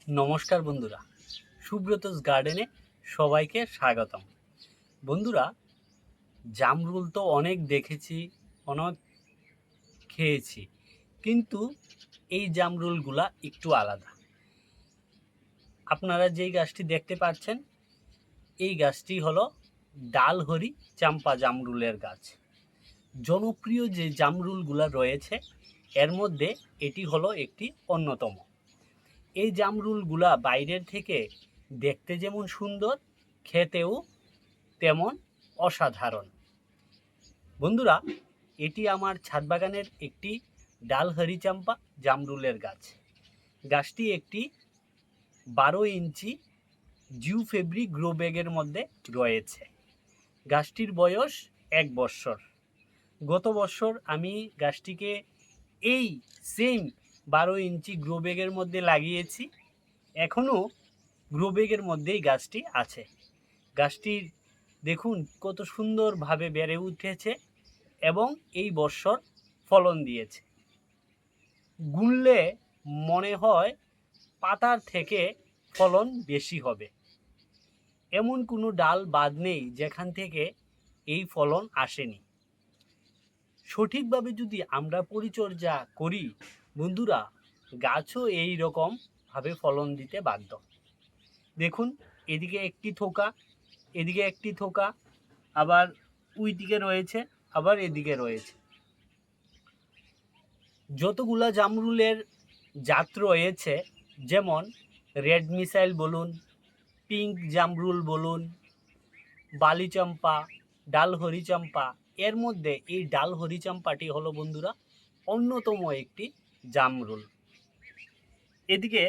নমস্কার বন্ধুরা, সুব্রতস গার্ডেনে সবাইকে স্বাগতম। বন্ধুরা, জামরুল তো অনেক দেখেছি, অনেক খেয়েছি, কিন্তু এই জামরুলগুলা একটু আলাদা। আপনারা যেই গাছটি দেখতে পাচ্ছেন, এই গাছটি হলো ডালহরি চাম্পা জামরুলের গাছ। জনপ্রিয় যে জামরুলগুলা রয়েছে এর মধ্যে এটি হলো একটি অন্যতম। এই জামরুলগুলা বাইরের থেকে দেখতে যেমন সুন্দর, খেতেও তেমন অসাধারণ। বন্ধুরা, এটি আমার ছাদ বাগানের একটি ডালহরি চাম্পা জামরুলের গাছ। গাছটি একটি 12 ইঞ্চি জিও ফেব্রিক গ্রো ব্যাগের মধ্যে রয়েছে। গাছটির বয়স 1 বৎসর। গত বছর আমি গাছটিকে এই সেম 12 ইঞ্চি গ্রো ব্যাগের মধ্যে লাগিয়েছি। এখনও গ্রো ব্যাগের মধ্যেই গাছটি আছে। গাছটির দেখুন কত সুন্দরভাবে বেড়ে উঠেছে এবং এই বছর ফলন দিয়েছে। গুনলে মনে হয় পাতার থেকে ফলন বেশি হবে। এমন কোনো ডাল বাদ নেই যেখান থেকে এই ফলন আসেনি। সঠিকভাবে যদি আমরা পরিচর্যা করি বন্ধুরা, গাছও এই রকমভাবে ফলন দিতে বাধ্য। দেখুন, এদিকে একটি থোকা, এদিকে একটি থোকা, আবার ওইদিকে রয়েছে, আবার এদিকে রয়েছে। যতগুলা জামরুলের জাত রয়েছে, যেমন রেড মিসাইল বলুন, পিঙ্ক জামরুল বলুন, বালিচম্পা, ডালহরি চম্পা, এর মধ্যে এই ডালহরি চম্পাটি হলো বন্ধুরা অন্যতম একটি জামরুল। এদিকে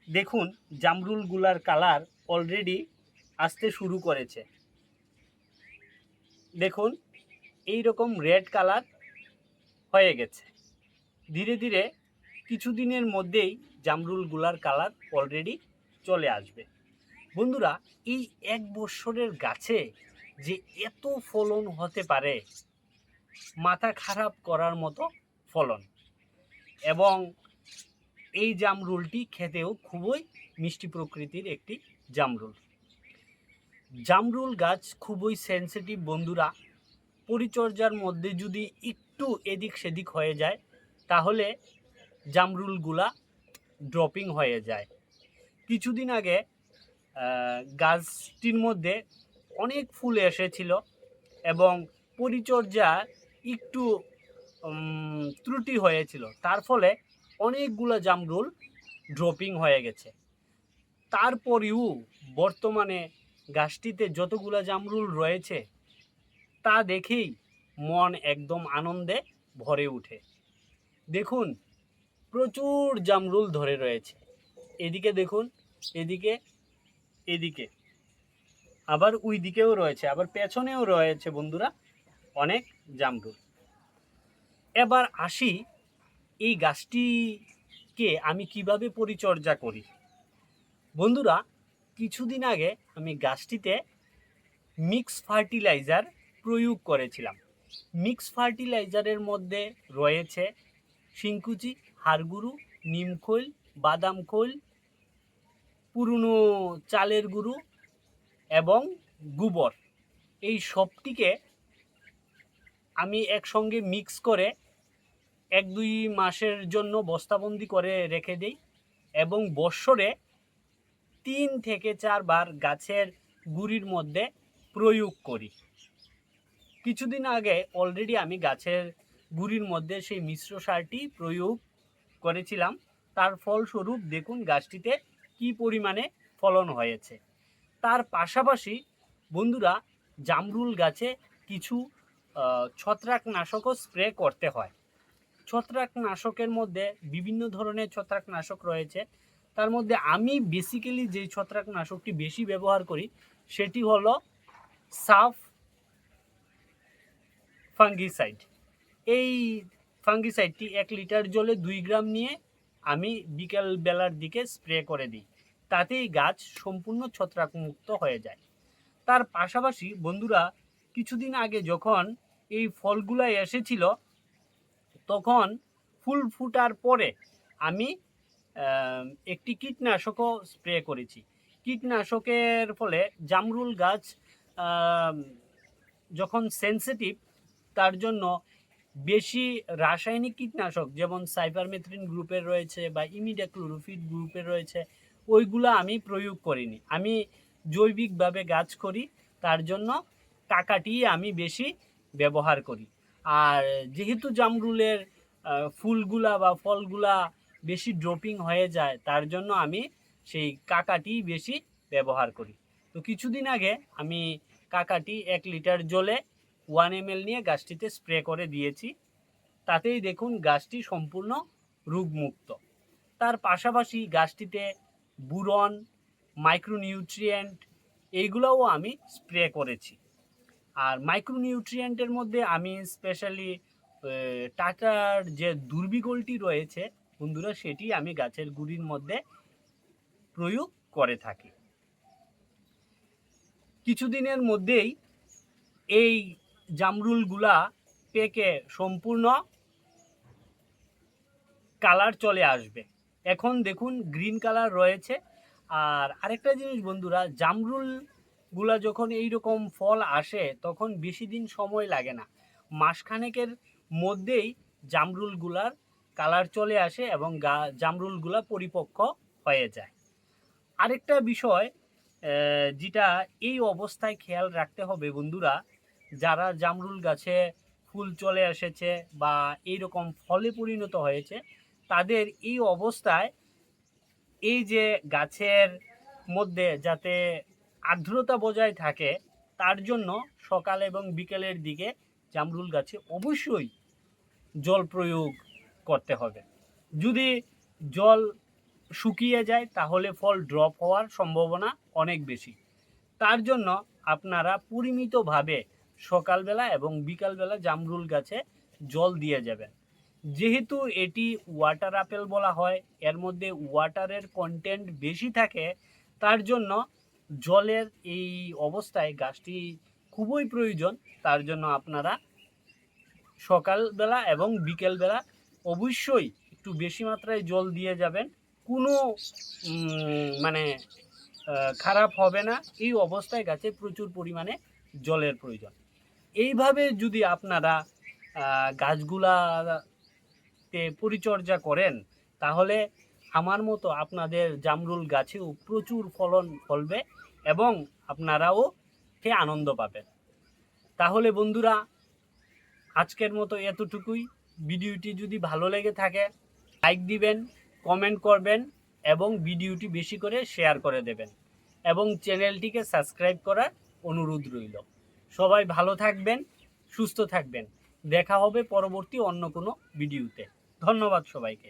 দেখুন জামরুলগুলার কালার অলরেডি আসতে শুরু করেছে। দেখুন এই রকম রেড কালার হয়ে গেছে। ধীরে ধীরে কিছুদিনের মধ্যেই জামরুলগুলার কালার অলরেডি চলে আসবে। বন্ধুরা, এই 1 বছরের গাছে যে এত ফলন হতে পারে, মাথা খারাপ করার মতো ফলন। এবং এই জামরুলটি খেতেও খুবই মিষ্টি প্রকৃতির একটি জামরুল। জামরুল গাছ খুবই সেনসিটিভ বন্ধুরা। পরিচর্যার মধ্যে যদি একটু এদিক সেদিক হয়ে যায় তাহলে জামরুলগুলা ড্রপিং হয়ে যায়। কিছুদিন আগে গাছটির মধ্যে অনেক ফুল এসেছিল এবং পরিচর্যা একটু ত্রুটি হয়েছিল, তার ফলে অনেকগুলো জামরুল ড্রপিং হয়ে গেছে। তারপরেও বর্তমানে গাছটিতে যতগুলো জামরুল রয়েছে তা দেখেই মন একদম আনন্দে ভরে ওঠে। দেখুন প্রচুর জামরুল ধরে রয়েছে। এদিকে দেখুন, এদিকে, এদিকে, আবার ওই দিকেও রয়েছে, আবার পেছনেও রয়েছে বন্ধুরা অনেক জামরুল। এবার আসি এই গাছটিকে আমি কিভাবে পরিচর্যা করি। বন্ধুরা, কিছুদিন আগে আমি গাছটিতে মিক্স ফার্টিলাইজার প্রয়োগ করেছিলাম। মিক্স ফার্টিলাইজারের মধ্যে রয়েছে শিংকুচি, হাড়গুঁড়ো, নিমখৈল, বাদাম খৈল, পুরনো চালের গুঁড়ো এবং গোবর। এই সবটিকে আমি একসঙ্গে মিক্স করে 1-2 মাসের জন্য বস্তাবন্দি করে রেখে দিই এবং বৎসরে 3 থেকে 4 বার গাছের গুঁড়ির মধ্যে প্রয়োগ করি। কিছুদিন আগে অলরেডি আমি গাছের গুঁড়ির মধ্যে সেই মিশ্র সারটি প্রয়োগ করেছিলাম। তার ফলস্বরূপ দেখুন গাছটিতে কি পরিমাণে ফলন হয়েছে। তার পাশাপাশি বন্ধুরা, জামরুল গাছে কিছু ছত্রাকনাশকও স্প্রে করতে হয়। ছত্রাকনাশকের মধ্যে বিভিন্ন ধরনের ছত্রাকনাশক রয়েছে। তার মধ্যে আমি বেসিক্যালি যেই ছত্রাকনাশকটি বেশি ব্যবহার করি সেটি হলো সাফ ফাঙ্গিসাইড। এই ফাঙ্গিসাইডটি 1 লিটার জলে 2 গ্রাম নিয়ে আমি বিকেল বেলার দিকে স্প্রে করে দিই। তাতেই গাছ সম্পূর্ণ ছত্রাকমুক্ত হয়ে যায়। তার পাশাপাশি বন্ধুরা, কিছুদিন আগে যখন এই ফলগুলো এসেছিল তখন ফুল ফুটার পরে আমি একটি কীটনাশকও স্প্রে করেছি। কীটনাশকের ফলে জামরুল গাছ আম যখন সেনসিটিভ, তার জন্য বেশি রাসায়নিক কীটনাশক যেমন সাইপারমেথ্রিন গ্রুপের রয়েছে বা ইমিডাক্লোরোপিড গ্রুপের রয়েছে, ওইগুলো আমি প্রয়োগ করিনি। আমি জৈবিকভাবে গাছ করি, তার জন্য টাকাটি আমি বেশি ব্যবহার করি। আর যেহেতু জামরুলের ফুলগুলা বা ফলগুলা বেশি ড্রপিং হয়ে যায়, তার জন্য আমি সেই কাকাটি বেশি ব্যবহার করি। তো কিছুদিন আগে আমি কাকাটি 1 লিটার জলে 1 ml নিয়ে গাছটিতে স্প্রে করে দিয়েছি। তাতেই দেখুন গাছটি সম্পূর্ণ রোগমুক্ত। তার পাশাপাশি গাছটিতে বুরন, মাইক্রোনিউট্রিয়েন্ট এইগুলোও আমি স্প্রে করেছি। আর মাইক্রোনিউট্রিয়েন্টের মধ্যে আমি স্পেশালি টাটার যে দুর্বিগলটি রয়েছে বন্ধুরা, সেটি আমি গাছের গুঁড়ির মধ্যে প্রয়োগ করে থাকি। কিছুদিনের মধ্যেই এই জামরুলগুলা পেকে সম্পূর্ণ কালার চলে আসবে। এখন দেখুন গ্রিন কালার রয়েছে। আর আরেকটা জিনিস বন্ধুরা, জামরুলগুলা যখন এইরকম ফল আসে তখন বেশি দিন সময় লাগে না, মাসখানেকের মধ্যেই জামরুলগুলার কালার চলে আসে এবং জামরুলগুলা পরিপক্ক হয়ে যায়। আরেকটা বিষয় যেটা এই অবস্থায় খেয়াল রাখতে হবে বন্ধুরা, যারা জামরুল গাছে ফুল চলে এসেছে বা এইরকম ফলে পরিণত হয়েছে, তাদের এই অবস্থায় এই যে গাছের মধ্যে যাতে আর্দ্রতা বজায় থাকে, তার জন্য সকাল এবং বিকেলের দিকে জামরুল গাছে অবশ্যই জল প্রয়োগ করতে হবে। যদি জল শুকিয়ে যায় তাহলে ফল ড্রপ হওয়ার সম্ভাবনা অনেক বেশি। তার জন্য আপনারা পরিমিতভাবে সকালবেলা এবং বিকালবেলা জামরুল গাছে জল দিয়ে যাবেন। যেহেতু এটি ওয়াটার আপেল বলা হয়, এর মধ্যে ওয়াটারের কন্টেন্ট বেশি থাকে, তার জন্য জলের এই অবস্থায় গাছটি খুবই প্রয়োজন। তার জন্য আপনারা সকালবেলা এবং বিকেলবেলা অবশ্যই একটু বেশি মাত্রায় জল দিয়ে যাবেন। কোনো মানে খারাপ হবে না। এই অবস্থায় গাছে প্রচুর পরিমাণে জলের প্রয়োজন। এইভাবে যদি আপনারা গাছগুলাতে পরিচর্যা করেন, তাহলে আমার মতো আপনাদের জামরুল গাছেও প্রচুর ফলন ফলবে এবং আপনারাও খেয়ে আনন্দ পাবেন। তাহলে বন্ধুরা, আজকের মতো এতটুকুই। ভিডিওটি যদি ভালো লেগে থাকে লাইক দিবেন, কমেন্ট করবেন এবং ভিডিওটি বেশি করে শেয়ার করে দেবেন এবং চ্যানেলটিকে সাবস্ক্রাইব করার অনুরোধ রইল। সবাই ভালো থাকবেন, সুস্থ থাকবেন। দেখা হবে পরবর্তী অন্য কোনো ভিডিওতে। ধন্যবাদ সবাইকে।